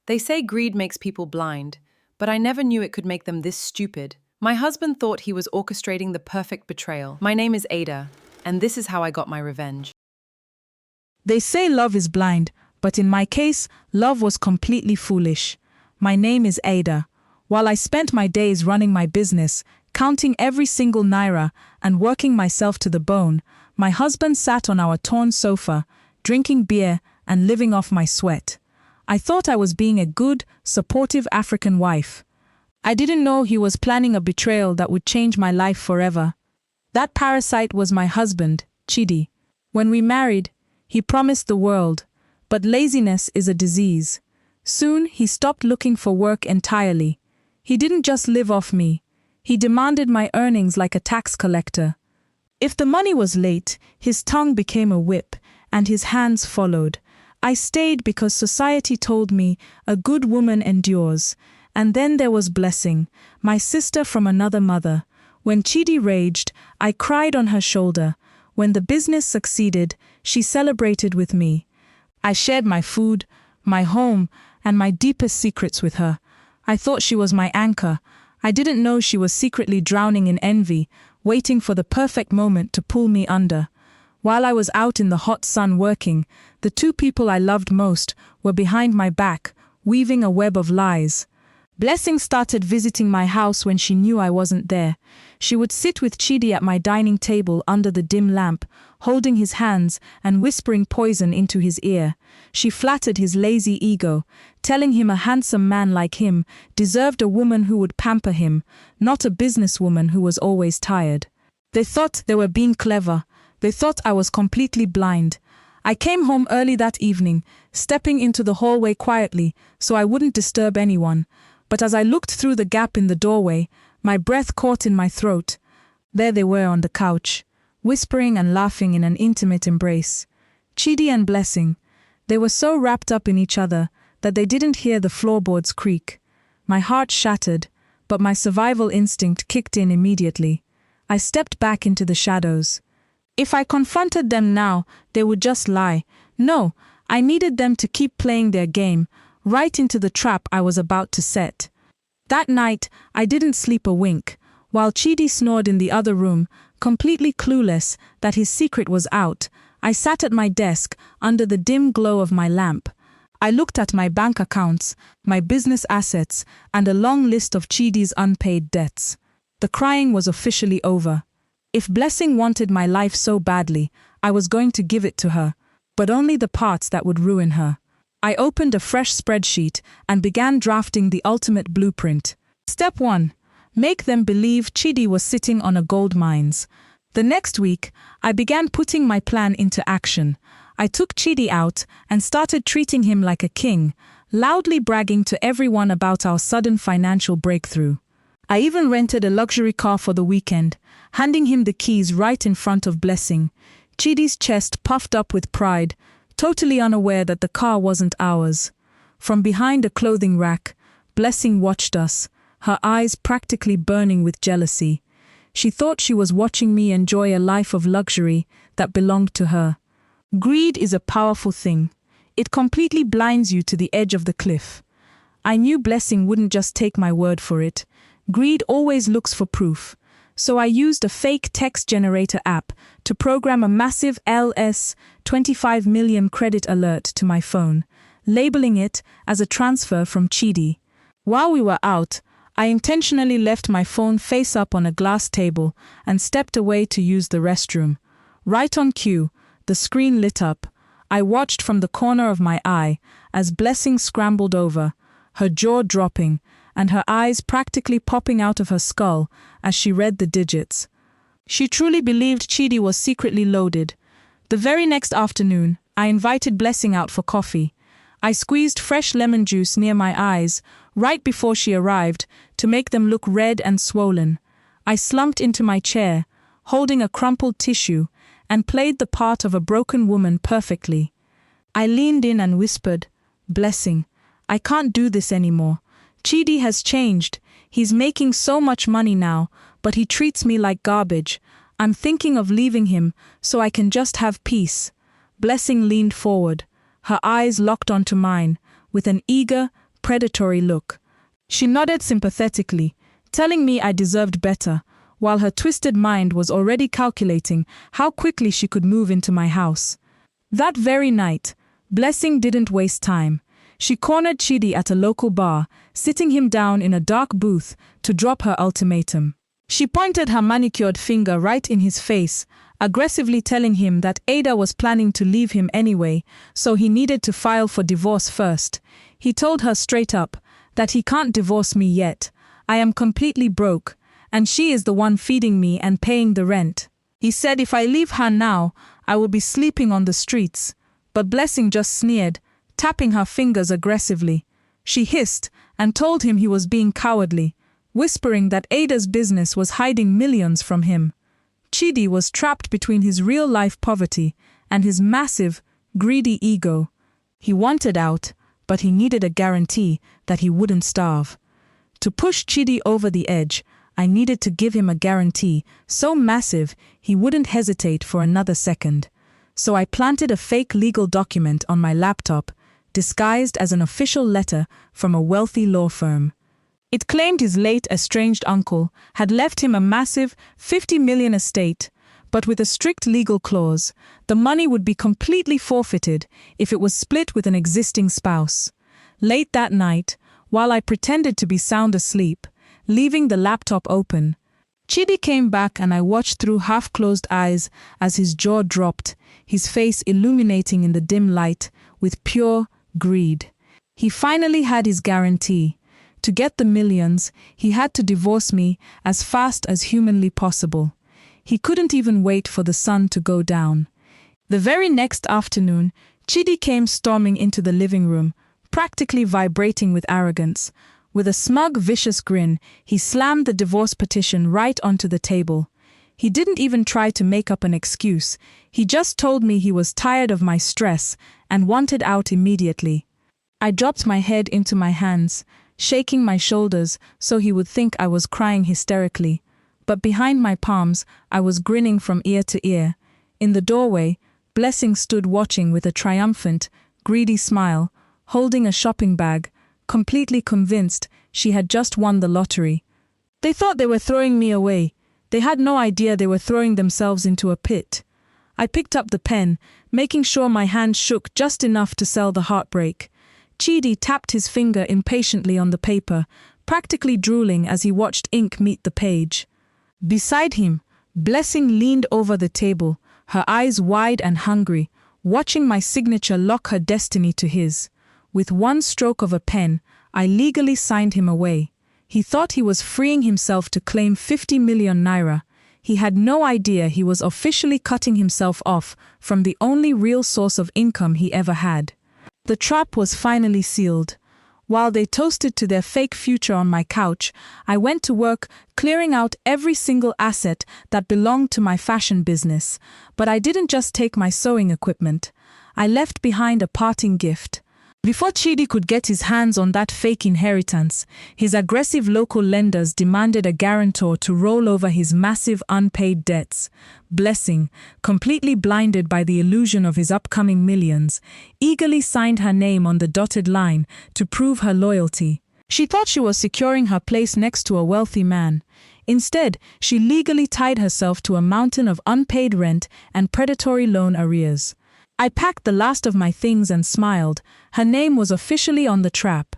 They say greed makes people blind, but I never knew it could make them this stupid. My husband thought he was orchestrating the perfect betrayal. My name is Ada, and this is how I got my revenge. They say love is blind, but in my case, love was completely foolish. My name is Ada. While I spent my days running my business, counting every single naira and working myself to the bone, my husband sat on our torn sofa, drinking beer and living off my sweat. I thought I was being a good, supportive African wife. I didn't know he was planning a betrayal that would change my life forever. That parasite was my husband, Chidi. When we married, he promised the world, but laziness is a disease. Soon, he stopped looking for work entirely. He didn't just live off me. He demanded my earnings like a tax collector. If the money was late, his tongue became a whip, and his hands followed. I stayed because society told me a good woman endures. And then there was Blessing, my sister from another mother. When Chidi raged, I cried on her shoulder. When the business succeeded, she celebrated with me. I shared my food, my home, and my deepest secrets with her. I thought she was my anchor. I didn't know she was secretly drowning in envy, waiting for the perfect moment to pull me under. While I was out in the hot sun working, the two people I loved most were behind my back, weaving a web of lies. Blessing started visiting my house when she knew I wasn't there. She would sit with Chidi at my dining table under the dim lamp, holding his hands and whispering poison into his ear. She flattered his lazy ego, telling him a handsome man like him deserved a woman who would pamper him, not a businesswoman who was always tired. They thought they were being clever. They thought I was completely blind. I came home early that evening, stepping into the hallway quietly so I wouldn't disturb anyone. But as I looked through the gap in the doorway, my breath caught in my throat. There they were on the couch, whispering and laughing in an intimate embrace. Chidi and Blessing. They were so wrapped up in each other that they didn't hear the floorboards creak. My heart shattered, but my survival instinct kicked in immediately. I stepped back into the shadows. If I confronted them now, they would just lie. No, I needed them to keep playing their game, right into the trap I was about to set. That night, I didn't sleep a wink, while Chidi snored in the other room, completely clueless that his secret was out. I sat at my desk, under the dim glow of my lamp. I looked at my bank accounts, my business assets, and a long list of Chidi's unpaid debts. The crying was officially over. If Blessing wanted my life so badly, I was going to give it to her, but only the parts that would ruin her. I opened a fresh spreadsheet and began drafting the ultimate blueprint. Step 1. Make them believe Chidi was sitting on a gold mines. The next week, I began putting my plan into action. I took Chidi out and started treating him like a king, loudly bragging to everyone about our sudden financial breakthrough. I even rented a luxury car for the weekend, handing him the keys right in front of Blessing. Chidi's chest puffed up with pride, totally unaware that the car wasn't ours. From behind a clothing rack, Blessing watched us, her eyes practically burning with jealousy. She thought she was watching me enjoy a life of luxury that belonged to her. Greed is a powerful thing. It completely blinds you to the edge of the cliff. I knew Blessing wouldn't just take my word for it. Greed always looks for proof. So I used a fake text generator app to program a massive LS 25 million credit alert to my phone, labeling it as a transfer from Chidi. While we were out, I intentionally left my phone face up on a glass table and stepped away to use the restroom. Right on cue, the screen lit up. I watched from the corner of my eye as Blessing scrambled over, her jaw dropping, and her eyes practically popping out of her skull as she read the digits. She truly believed Chidi was secretly loaded. The very next afternoon, I invited Blessing out for coffee. I squeezed fresh lemon juice near my eyes right before she arrived to make them look red and swollen. I slumped into my chair, holding a crumpled tissue, and played the part of a broken woman perfectly. I leaned in and whispered, "Blessing, I can't do this anymore. Chidi has changed. He's making so much money now, but he treats me like garbage. I'm thinking of leaving him so I can just have peace." Blessing leaned forward, her eyes locked onto mine, with an eager, predatory look. She nodded sympathetically, telling me I deserved better, while her twisted mind was already calculating how quickly she could move into my house. That very night, Blessing didn't waste time. She cornered Chidi at a local bar, sitting him down in a dark booth to drop her ultimatum. She pointed her manicured finger right in his face, aggressively telling him that Ada was planning to leave him anyway, so he needed to file for divorce first. He told her straight up that he can't divorce me yet. I am completely broke, and she is the one feeding me and paying the rent. He said if I leave her now, I will be sleeping on the streets. But Blessing just sneered, tapping her fingers aggressively. She hissed and told him he was being cowardly, whispering that Ada's business was hiding millions from him. Chidi was trapped between his real-life poverty and his massive, greedy ego. He wanted out, but he needed a guarantee that he wouldn't starve. To push Chidi over the edge, I needed to give him a guarantee so massive he wouldn't hesitate for another second. So I planted a fake legal document on my laptop, disguised as an official letter from a wealthy law firm. It claimed his late estranged uncle had left him a massive 50 million estate, but with a strict legal clause, the money would be completely forfeited if it was split with an existing spouse. Late that night, while I pretended to be sound asleep, leaving the laptop open, Chidi came back and I watched through half-closed eyes as his jaw dropped, his face illuminating in the dim light with pure greed. He finally had his guarantee. To get the millions, he had to divorce me as fast as humanly possible. He couldn't even wait for the sun to go down. The very next afternoon, Chidi came storming into the living room, practically vibrating with arrogance. With a smug, vicious grin, he slammed the divorce petition right onto the table. He didn't even try to make up an excuse. He just told me he was tired of my stress and wanted out immediately. I dropped my head into my hands, shaking my shoulders so he would think I was crying hysterically. But behind my palms, I was grinning from ear to ear. In the doorway, Blessing stood watching with a triumphant, greedy smile, holding a shopping bag, completely convinced she had just won the lottery. They thought they were throwing me away. They had no idea they were throwing themselves into a pit. I picked up the pen, making sure my hand shook just enough to sell the heartbreak. Chidi tapped his finger impatiently on the paper, practically drooling as he watched ink meet the page. Beside him, Blessing leaned over the table, her eyes wide and hungry, watching my signature lock her destiny to his. With one stroke of a pen, I legally signed him away. He thought he was freeing himself to claim 50 million naira. He had no idea he was officially cutting himself off from the only real source of income he ever had. The trap was finally sealed. While they toasted to their fake future on my couch, I went to work clearing out every single asset that belonged to my fashion business. But I didn't just take my sewing equipment. I left behind a parting gift. Before Chidi could get his hands on that fake inheritance, his aggressive local lenders demanded a guarantor to roll over his massive unpaid debts. Blessing, completely blinded by the illusion of his upcoming millions, eagerly signed her name on the dotted line to prove her loyalty. She thought she was securing her place next to a wealthy man. Instead, she legally tied herself to a mountain of unpaid rent and predatory loan arrears. I packed the last of my things and smiled. Her name was officially on the trap.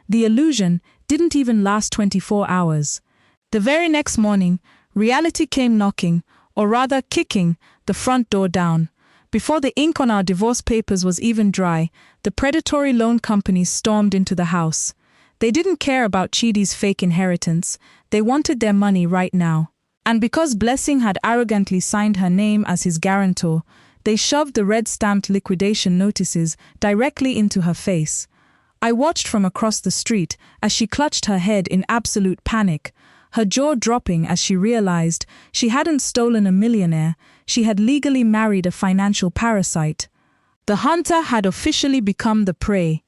The illusion didn't even last 24 hours. The very next morning, reality came knocking, or rather kicking, the front door down. Before the ink on our divorce papers was even dry, the predatory loan companies stormed into the house. They didn't care about Chidi's fake inheritance. They wanted their money right now. And because Blessing had arrogantly signed her name as his guarantor, they shoved the red-stamped liquidation notices directly into her face. I watched from across the street as she clutched her head in absolute panic, her jaw dropping as she realized she hadn't stolen a millionaire, she had legally married a financial parasite. The hunter had officially become the prey.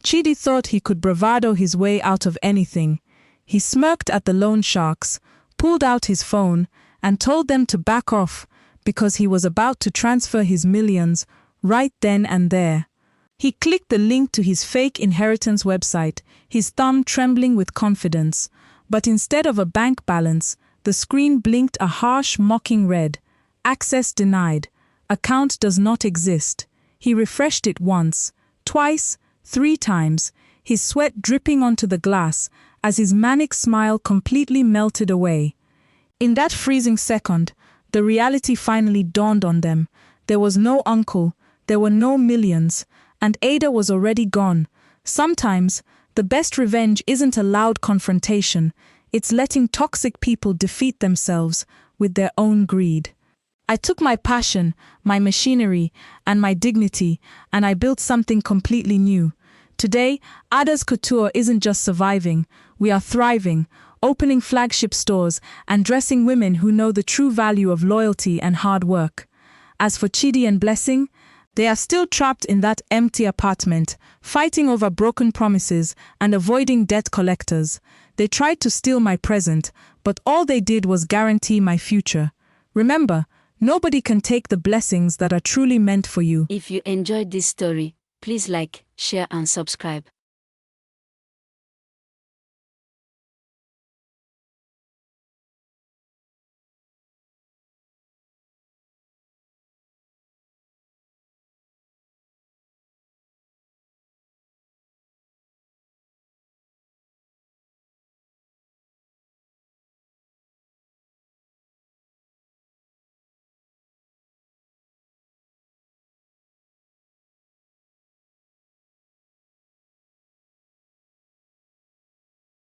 Chidi thought he could bravado his way out of anything. He smirked at the loan sharks, pulled out his phone, and told them to back off, because he was about to transfer his millions right then and there. He clicked the link to his fake inheritance website, his thumb trembling with confidence. But instead of a bank balance, the screen blinked a harsh, mocking red. Access denied. Account does not exist. He refreshed it once, twice, 3 times, his sweat dripping onto the glass as his manic smile completely melted away. In that freezing second, the reality finally dawned on them. There was no uncle, there were no millions, and Ada was already gone. Sometimes, the best revenge isn't a loud confrontation, it's letting toxic people defeat themselves with their own greed. I took my passion, my machinery, and my dignity, and I built something completely new. Today, Ada's Couture isn't just surviving, we are thriving, opening flagship stores and dressing women who know the true value of loyalty and hard work. As for Chidi and Blessing, they are still trapped in that empty apartment, fighting over broken promises and avoiding debt collectors. They tried to steal my present, but all they did was guarantee my future. Remember, nobody can take the blessings that are truly meant for you. If you enjoyed this story, please like, share and subscribe.